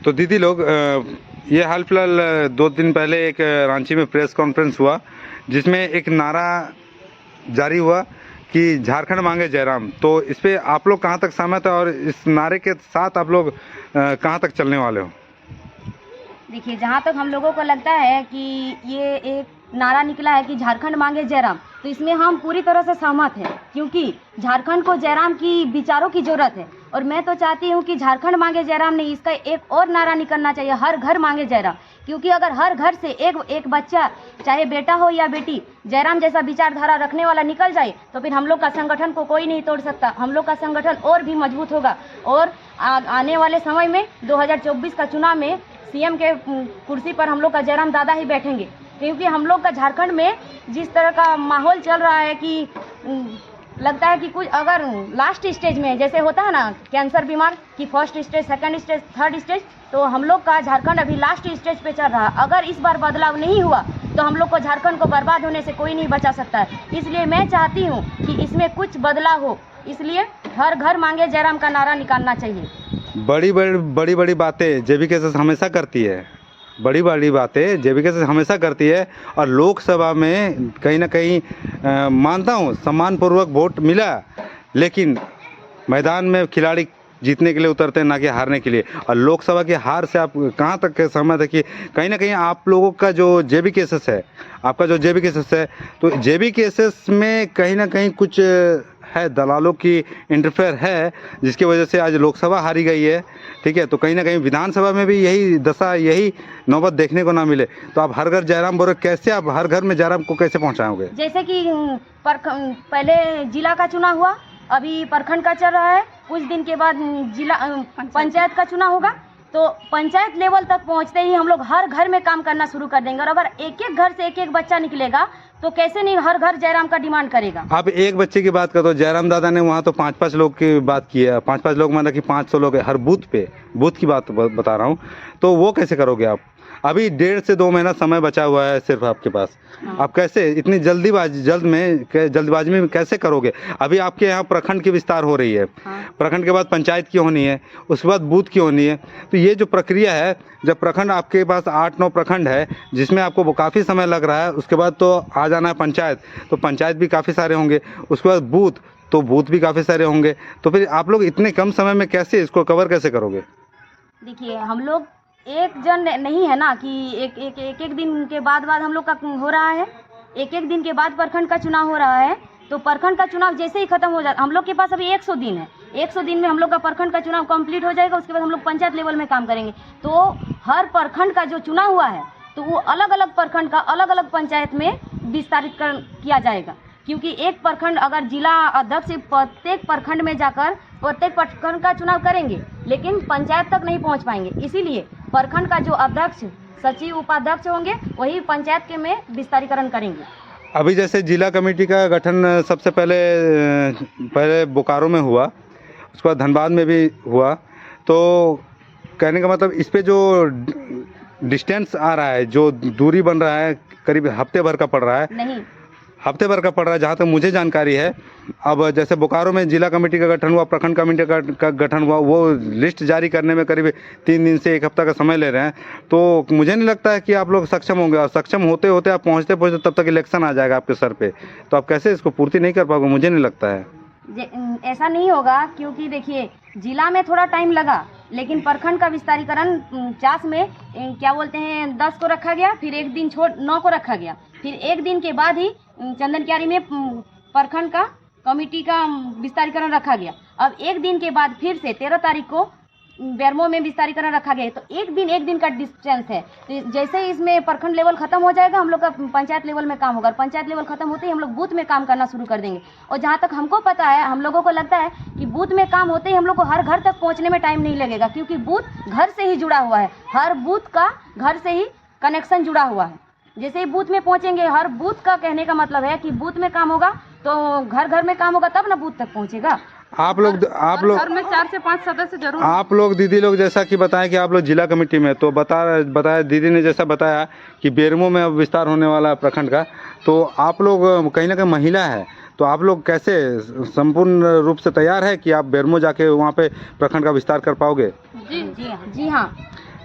तो दीदी लोग ये हाल फिलहाल 2 दिन पहले एक रांची में प्रेस कॉन्फ्रेंस हुआ जिसमें एक नारा जारी हुआ कि झारखंड मांगे जयराम। तो इस पे आप लोग कहाँ तक सहमत है और इस नारे के साथ आप लोग कहाँ तक चलने वाले हो? देखिए, जहाँ तक हम लोगों को लगता है कि ये एक नारा निकला है कि झारखंड मांगे जयराम, तो इसमें हम पूरी तरह से सहमत हैं, क्योंकि झारखंड को जयराम की विचारों की ज़रूरत है। और मैं तो चाहती हूँ कि झारखंड मांगे जयराम नहीं, इसका एक और नारा निकलना चाहिए, हर घर मांगे जयराम। क्योंकि अगर हर घर से एक बच्चा, चाहे बेटा हो या बेटी, जयराम जैसा विचारधारा रखने वाला निकल जाए, तो फिर हम लोग का संगठन को कोई नहीं तोड़ सकता। हम लोग का संगठन और भी मजबूत होगा और आने वाले समय में 2024 का चुनाव में सीएम के कुर्सी पर हम लोग का जयराम दादा ही बैठेंगे। क्योंकि हम लोग का झारखंड में जिस तरह का माहौल चल रहा है कि लगता है कि कुछ अगर लास्ट स्टेज में जैसे होता है ना कैंसर बीमार की first stage, second stage, third stage, तो हम लोग का झारखंड अभी लास्ट स्टेज पे चल रहा है। अगर इस बार बदलाव नहीं हुआ तो हम लोग को झारखंड को बर्बाद होने से कोई नहीं बचा सकता है। इसलिए मैं चाहती हूँ कि इसमें कुछ बदलाव हो, इसलिए हर घर मांगे जयराम का नारा निकालना चाहिए। बड़ी बातें जेबीके से हमेशा करती है, बड़ी बातें जेबीके से हमेशा करती है और लोकसभा में कहीं ना कहीं मानता हूँ सम्मानपूर्वक वोट मिला, लेकिन मैदान में खिलाड़ी जीतने के लिए उतरते हैं ना कि हारने के लिए। और लोकसभा की हार से आप कहाँ तक सहमत है कि कहीं ना कहीं आप लोगों का जो जेबीकेएसएस है, आपका जो जेबीकेएसएस है, तो जेबीकेएसएस में कहीं ना कहीं कुछ है, दलालों की इंटरफेयर है, जिसकी वजह से आज लोकसभा हारी गई है। ठीक है, तो कहीं ना कहीं विधानसभा में भी यही दशा, यही नौबत देखने को ना मिले। तो आप हर घर जयराम बोल रहे, कैसे आप हर घर में जयराम को कैसे पहुंचाओगे? जैसे कि पहले जिला का चुनाव हुआ, अभी प्रखंड का चल रहा है, कुछ दिन के बाद जिला पंचायत का चुनाव होगा। तो पंचायत लेवल तक पहुंचते ही हम लोग हर घर में काम करना शुरू कर देंगे। और अगर एक घर से एक बच्चा निकलेगा तो कैसे नहीं हर घर जयराम का डिमांड करेगा। आप एक बच्चे की बात करो, जयराम दादा ने वहाँ तो 5-5 लोग की बात की है, 5-5 लोग मतलब कि 500 लोग हर बूथ पे, बूथ की बात बता रहा हूँ। तो वो कैसे करोगे आप? अभी 1.5 से 2 महीना समय बचा हुआ है सिर्फ आपके पास। आप कैसे इतनी जल्दबाजी में कैसे करोगे? अभी आपके यहाँ प्रखंड की विस्तार हो रही है, प्रखंड के बाद पंचायत की होनी है, उसके बाद बूथ की होनी है। तो ये जो प्रक्रिया है, जब प्रखंड आपके पास 8-9 प्रखंड है जिसमें आपको काफ़ी समय लग रहा है, उसके बाद तो आ जाना है पंचायत, तो पंचायत भी काफ़ी सारे होंगे, उसके बाद बूथ, तो बूथ भी काफ़ी सारे होंगे। तो फिर आप लोग इतने कम समय में कैसे इसको कवर कैसे करोगे? देखिए, हम लोग एक जन नहीं है ना कि एक दिन के बाद हम लोग का हो रहा है, एक दिन के बाद प्रखंड का चुनाव हो रहा है। तो प्रखंड का चुनाव जैसे ही खत्म हो जाए, हम लोग के पास अभी 100 दिन है, 100 दिन में हम लोग का प्रखंड का चुनाव कंप्लीट हो जाएगा। उसके बाद हम लोग पंचायत लेवल में काम करेंगे। तो हर प्रखंड का जो चुनाव हुआ है तो वो अलग अलग प्रखंड का अलग अलग पंचायत में विस्तारित किया जाएगा। क्योंकि एक प्रखंड अगर जिला अध्यक्ष प्रत्येक प्रखंड में जाकर प्रत्येक प्रखंड का चुनाव करेंगे, लेकिन पंचायत तक नहीं पहुंच पाएंगे। इसीलिए प्रखंड का जो अध्यक्ष, सचिव, उपाध्यक्ष होंगे वही पंचायत के में विस्तारीकरण करेंगे। अभी जैसे जिला कमेटी का गठन सबसे पहले बोकारो में हुआ, उसके बाद धनबाद में भी हुआ। तो कहने का मतलब इस पे जो डिस्टेंस आ रहा है, जो दूरी बन रहा है, करीब हफ्ते भर का पड़ रहा है। नहीं, हफ्ते भर का पड़ रहा है जहाँ तक मुझे जानकारी है। अब जैसे बोकारो में जिला कमेटी का गठन हुआ, प्रखंड कमेटी का गठन हुआ, वो लिस्ट जारी करने में करीब 3 दिन से 1 हफ्ता का समय ले रहे हैं। तो मुझे नहीं लगता है कि आप लोग सक्षम होंगे, और सक्षम होते होते आप पहुँचते तब तक इलेक्शन आ जाएगा आपके सर पे। तो आप कैसे इसको पूर्ति नहीं कर पाओगे? मुझे नहीं लगता है। ऐसा नहीं होगा, क्योंकि देखिए जिला में थोड़ा टाइम लगा, लेकिन प्रखंड का विस्तारीकरण 50 में क्या बोलते हैं 10 को रखा गया, फिर एक दिन छोड़ 9 को रखा गया, फिर एक दिन के बाद ही चंदनकियारी में प्रखंड का कमेटी का विस्तारीकरण रखा गया। अब एक दिन के बाद फिर से 13 तारीख को बेरमो में विस्तारीकरण रखा गया। तो एक दिन का डिस्टेंस है। तो जैसे ही इसमें प्रखंड लेवल खत्म हो जाएगा, हम लोग का पंचायत लेवल में काम होगा। पंचायत लेवल खत्म होते ही हम लोग बूथ में काम करना शुरू कर देंगे। और जहाँ तक हमको पता है, हम लोगों को लगता है कि बूथ में काम होते ही हम लोग को हर घर तक पहुँचने में टाइम नहीं लगेगा, क्योंकि बूथ घर से ही जुड़ा हुआ है। हर बूथ का घर से ही कनेक्शन जुड़ा हुआ है। जैसे ही बूथ में पहुँचेंगे, हर बूथ का कहने का मतलब है कि बूथ में काम होगा तो घर में काम होगा, तब ना बूथ तक पहुँचेगा। आप लोग घर में 4 से 5 सदस्य जरूर। आप लोग दीदी लोग जैसा कि बताएं कि आप लोग जिला कमेटी में, तो बताया दीदी ने जैसा बताया कि बेरमो में अब विस्तार होने वाला है प्रखंड का। तो आप लोग कहीं ना कहीं महिला है, तो आप लोग कैसे संपूर्ण रूप से तैयार है कि आप बेरमो जाके वहाँ पे प्रखंड का विस्तार कर पाओगे? जी हाँ।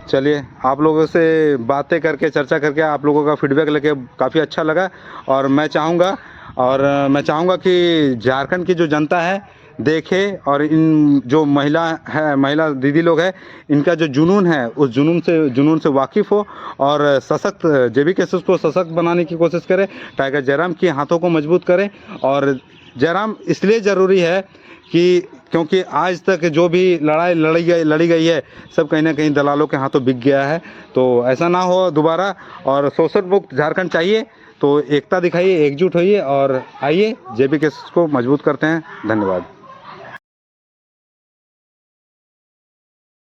चलिए, आप लोगों से बातें करके, चर्चा करके, आप लोगों का फीडबैक लेके काफ़ी अच्छा लगा। और मैं चाहूँगा कि झारखंड की जो जनता है देखे, और इन जो महिला दीदी लोग हैं, इनका जो जुनून है उस जुनून से वाकिफ़ हो और सशक्त जेबी केसेस को सशक्त बनाने की कोशिश करें। टाइगर जयराम के हाथों को मजबूत करें। और जयराम इसलिए ज़रूरी है कि क्योंकि आज तक जो भी लड़ाई लड़ी गई है, सब कहीं ना कहीं दलालों के हाथों बिक गया है। तो ऐसा ना हो दोबारा, और शोषण मुक्त झारखंड चाहिए। तो एकता दिखाइए, एकजुट होइए और आइए जेबी केसेस को मजबूत करते हैं। धन्यवाद।